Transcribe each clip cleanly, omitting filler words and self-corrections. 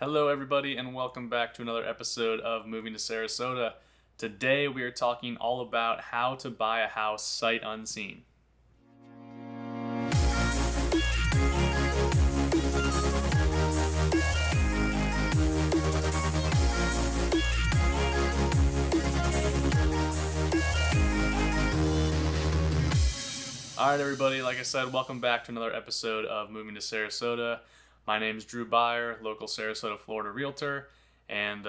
Hello, everybody, and welcome back to another episode of Moving to Sarasota. Today, we are talking all about how to buy a house sight unseen. All right, everybody, like I said, welcome back to another episode of Moving to Sarasota. My name is Drew Beyer, local Sarasota, Florida realtor. And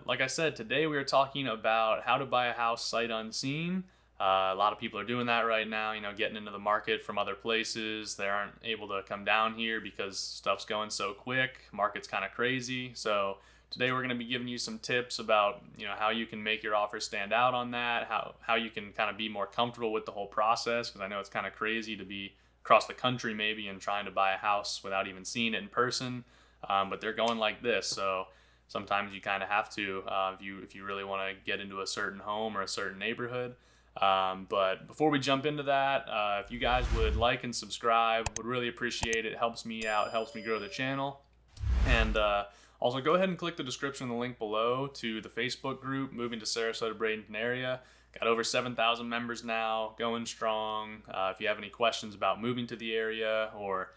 like I said, today we are talking about how to buy a house sight unseen. A lot of people are doing that right now, getting into the market from other places. They aren't able to come down here because stuff's going so quick. Market's kind of crazy. So today we're going to be giving you some tips about, how you can make your offer stand out on that, how you can kind of be more comfortable with the whole process, because I know it's kind of crazy to be across the country maybe and trying to buy a house without even seeing it in person. But they're going like this, so sometimes you kind of have to if you really want to get into a certain home or a certain neighborhood. But before we jump into that, if you guys would like and subscribe, would really appreciate it. It helps me out, helps me grow the channel. And also go ahead and click the description in the link below to the Facebook group, Moving to Sarasota Bradenton area. Got over 7,000 members now, going strong. If you have any questions about moving to the area or,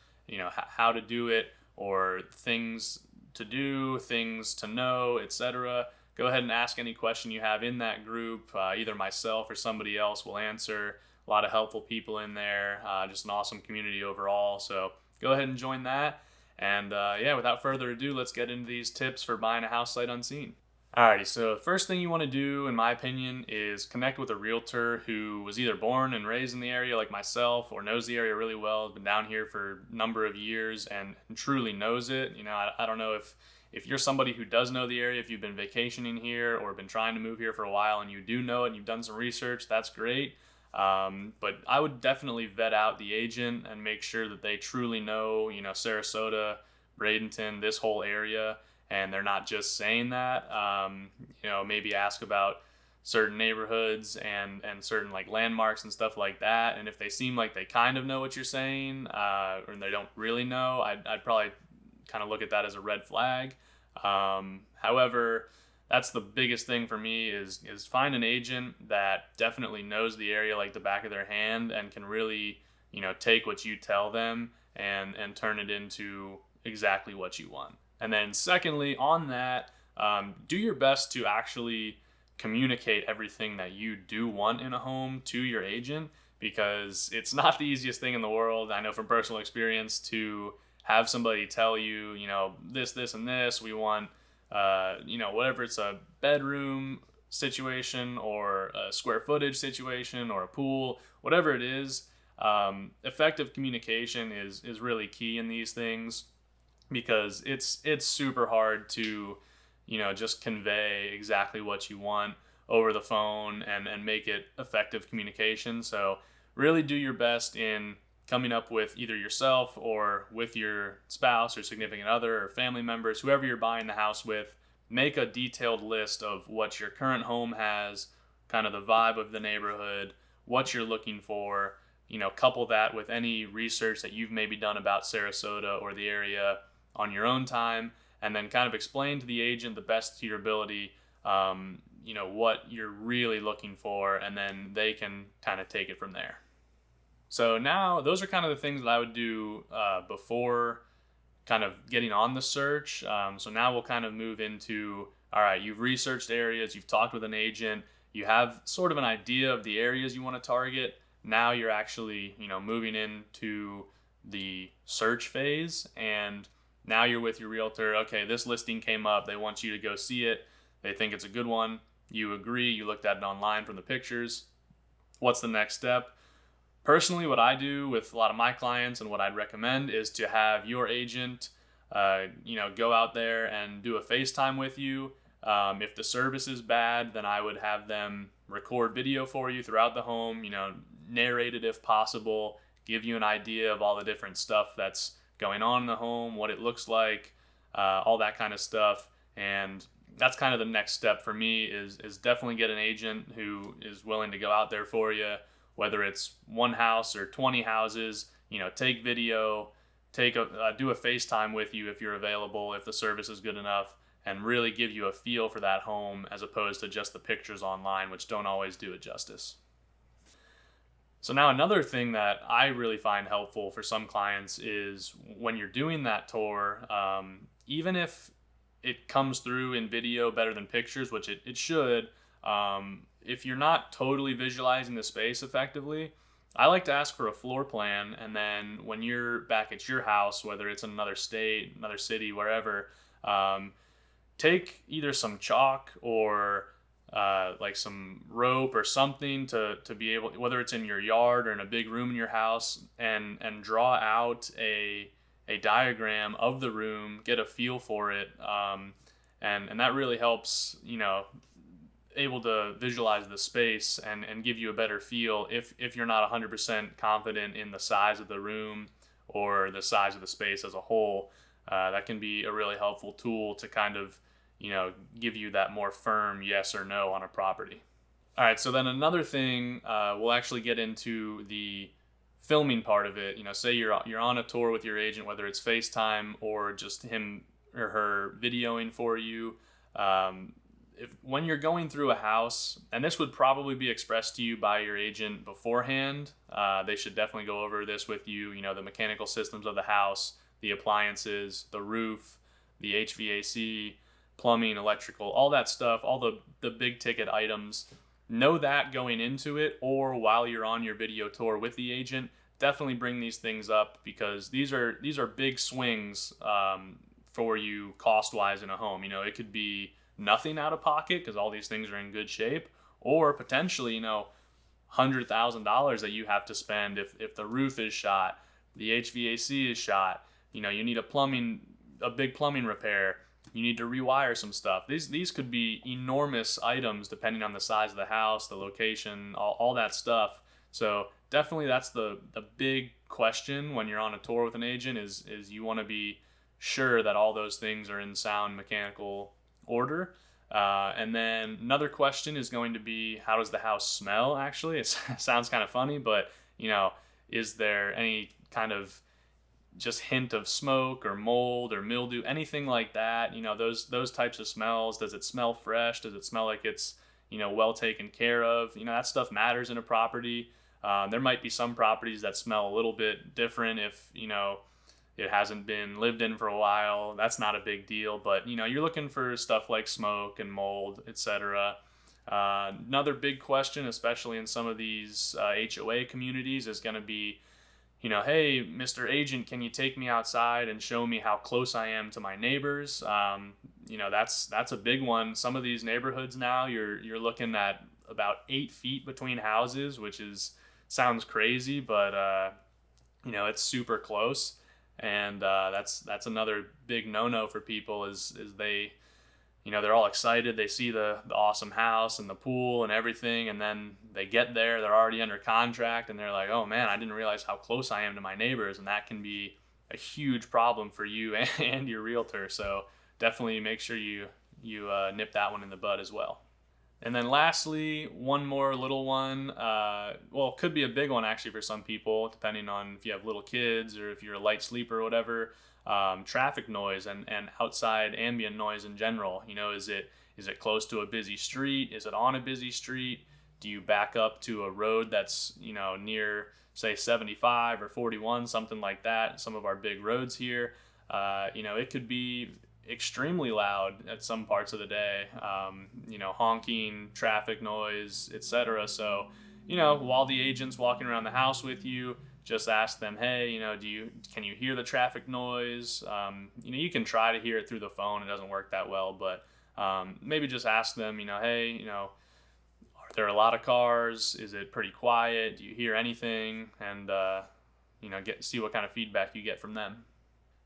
how to do it or things to do, things to know, etc., go ahead and ask any question you have in that group. Either myself or somebody else will answer. A lot of helpful people in there, just an awesome community overall. So go ahead and join that. And without further ado, let's get into these tips for buying a house sight unseen. Alrighty, so the first thing you want to do, in my opinion, is connect with a realtor who was either born and raised in the area like myself or knows the area really well, has been down here for a number of years and truly knows it. I don't know if you're somebody who does know the area, if you've been vacationing here or been trying to move here for a while and you do know it and you've done some research, that's great. But I would definitely vet out the agent and make sure that they truly know, Sarasota, Bradenton, this whole area, and they're not just saying that. Maybe ask about certain neighborhoods and certain like landmarks and stuff like that. And if they seem like they kind of know what you're saying, or they don't really know, I'd probably kind of look at that as a red flag. However, that's the biggest thing for me is find an agent that definitely knows the area like the back of their hand and can really, take what you tell them and turn it into exactly what you want. And then secondly, on that, do your best to actually communicate everything that you do want in a home to your agent, because it's not the easiest thing in the world. I know from personal experience to have somebody tell you, this, and this, we want, whatever, it's a bedroom situation or a square footage situation or a pool, whatever it is. Effective communication is really key in these things, because it's super hard to, just convey exactly what you want over the phone and make it effective communication. So really do your best in coming up with either yourself or with your spouse or significant other or family members, whoever you're buying the house with. Make a detailed list of what your current home has, kind of the vibe of the neighborhood, what you're looking for, couple that with any research that you've maybe done about Sarasota or the area on your own time, and then kind of explain to the agent the best to your ability, what you're really looking for, and then they can kind of take it from there. So now those are kind of the things that I would do before kind of getting on the search. So now we'll kind of move into, all right, you've researched areas, you've talked with an agent, you have sort of an idea of the areas you want to target. Now you're actually, moving into the search phase, and now you're with your realtor. Okay, this listing came up. They want you to go see it. They think it's a good one. You agree. You looked at it online from the pictures. What's the next step? Personally, what I do with a lot of my clients and what I'd recommend is to have your agent, go out there and do a FaceTime with you. If the service is bad, then I would have them record video for you throughout the home, narrate it if possible, give you an idea of all the different stuff that's going on in the home, what it looks like, all that kind of stuff. And that's kind of the next step for me is definitely get an agent who is willing to go out there for you, whether it's one house or 20 houses, take video, do a FaceTime with you if you're available, if the service is good enough, and really give you a feel for that home as opposed to just the pictures online, which don't always do it justice. So now another thing that I really find helpful for some clients is when you're doing that tour, even if it comes through in video better than pictures, which it should, if you're not totally visualizing the space effectively, I like to ask for a floor plan, and then when you're back at your house, whether it's in another state, another city, wherever, take either some chalk or like some rope or something to be able, whether it's in your yard or in a big room in your house, and draw out a diagram of the room, get a feel for it, and that really helps, able to visualize the space and give you a better feel if you're not 100% confident in the size of the room or the size of the space as a whole. That can be a really helpful tool to kind of give you that more firm yes or no on a property. All right, so then another thing, we'll actually get into the filming part of it. Say you're on a tour with your agent, whether it's FaceTime or just him or her videoing for you. When you're going through a house, and this would probably be expressed to you by your agent beforehand, they should definitely go over this with you. The mechanical systems of the house, the appliances, the roof, the HVAC, plumbing, electrical, all that stuff, all the big ticket items. Know that going into it, or while you're on your video tour with the agent, definitely bring these things up, because these are big swings for you cost-wise in a home. It could be nothing out of pocket because all these things are in good shape, or potentially $100,000 that you have to spend if the roof is shot, the HVAC is shot, you need a big plumbing repair, you need to rewire some stuff. These could be enormous items depending on the size of the house, the location, all that stuff. So definitely that's the big question when you're on a tour with an agent is you want to be sure that all those things are in sound mechanical order. And then another question is going to be, how does the house smell? Actually, it sounds kind of funny, but is there any kind of just hint of smoke or mold or mildew, anything like that? Those types of smells. Does it smell fresh? Does it smell like it's well taken care of? That stuff matters in a property. There might be some properties that smell a little bit different if it hasn't been lived in for a while. That's not a big deal, but you're looking for stuff like smoke and mold, etc. Another big question, especially in some of these HOA communities, is going to be, hey, Mr. Agent, can you take me outside and show me how close I am to my neighbors? That's a big one. Some of these neighborhoods now, you're looking at about 8 feet between houses, which sounds crazy, but it's super close. And that's another big no-no for people is they, they're all excited. They see the awesome house and the pool and everything, and then they get there, they're already under contract, and they're like, oh man, I didn't realize how close I am to my neighbors, and that can be a huge problem for you and your realtor. So definitely make sure you nip that one in the bud as well. And then lastly, one more little one. It could be a big one actually for some people, depending on if you have little kids or if you're a light sleeper or whatever. Traffic noise and outside ambient noise in general. Is it close to a busy street? Is it on a busy street? Do you back up to a road that's near, say, 75 or 41, something like that? Some of our big roads here. It could be extremely loud at some parts of the day, honking, traffic noise, etc. So, while the agent's walking around the house with you, just ask them, hey, can you hear the traffic noise? You can try to hear it through the phone. It doesn't work that well, but maybe just ask them, hey, are there a lot of cars? Is it pretty quiet? Do you hear anything? And, see what kind of feedback you get from them.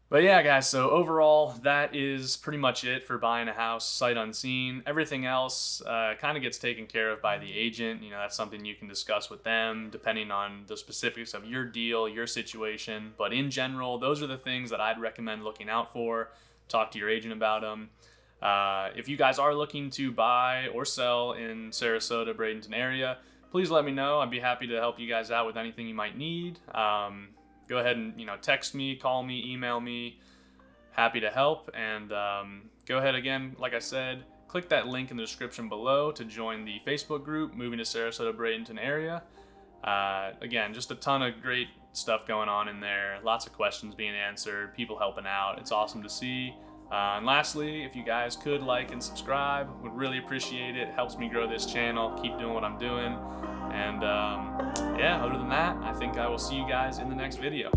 But yeah, guys, so overall, that is pretty much it for buying a house sight unseen. Everything else kind of gets taken care of by the agent. That's something you can discuss with them depending on the specifics of your deal, your situation. But in general, those are the things that I'd recommend looking out for. Talk to your agent about them. If you guys are looking to buy or sell in Sarasota, Bradenton area, please let me know. I'd be happy to help you guys out with anything you might need. go ahead and text me, call me, email me. Happy to help. And go ahead again, like I said, click that link in the description below to join the Facebook group, Moving to Sarasota Bradenton area. Again, just a ton of great stuff going on in there. Lots of questions being answered, people helping out. It's awesome to see. And lastly, if you guys could like and subscribe, would really appreciate it. Helps me grow this channel, keep doing what I'm doing. And yeah, other than that, I think I will see you guys in the next video.